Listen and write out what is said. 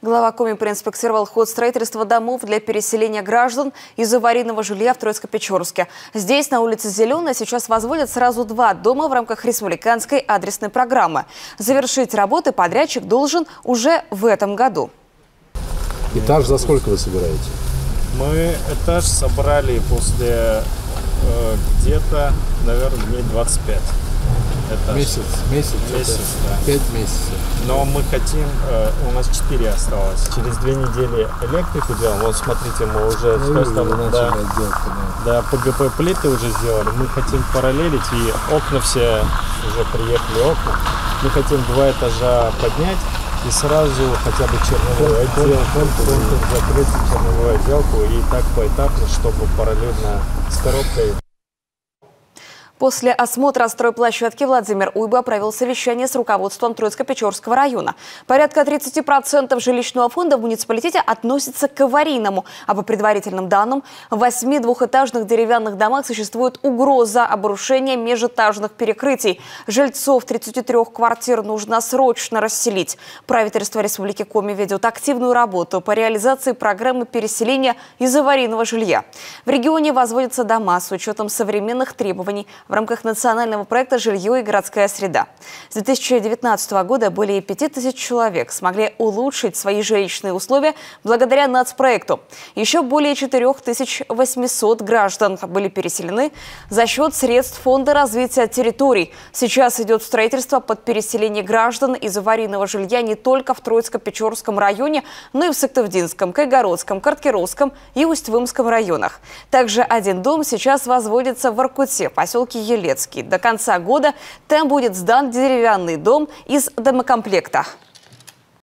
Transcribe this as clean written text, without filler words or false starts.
Глава Коми проинспектировал ход строительства домов для переселения граждан из аварийного жилья в Троицко-Печорске. Здесь, на улице Зеленая, сейчас возводят сразу 2 дома в рамках республиканской адресной программы. Завершить работы подрядчик должен уже в этом году. Этаж за сколько вы собираете? Мы этаж собрали после где-то, наверное, дней 25. Месяц, да. 5 месяцев. Но мы хотим, у нас 4 осталось. Через 2 недели электрику делаем. Вот смотрите, мы уже с той стороны, да, ПГП плиты уже сделали. Мы хотим параллелить, и окна все уже приехали окна. Мы хотим 2 этажа поднять и сразу хотя бы черновой отдел, закрыть черновую отделку, и так поэтапно, чтобы параллельно с коробкой. После осмотра стройплощадки Владимир Уйба провел совещание с руководством Троицко-Печорского района. Порядка 30% жилищного фонда в муниципалитете относится к аварийному. А по предварительным данным, в 8 двухэтажных деревянных домах существует угроза обрушения межэтажных перекрытий. Жильцов 33 квартир нужно срочно расселить. Правительство Республики Коми ведет активную работу по реализации программы переселения из аварийного жилья. В регионе возводятся дома с учетом современных требований в рамках национального проекта «Жилье и городская среда». С 2019 года более 5000 человек смогли улучшить свои жилищные условия благодаря нацпроекту. Еще более 4800 граждан были переселены за счет средств Фонда развития территорий. Сейчас идет строительство под переселение граждан из аварийного жилья не только в Троицко-Печорском районе, но и в Сыктывдинском, Кайгородском, Карткировском и Усть-Вымском районах. Также один дом сейчас возводится в Воркуте, поселке Елецкий. До конца года там будет сдан деревянный дом из домокомплекта.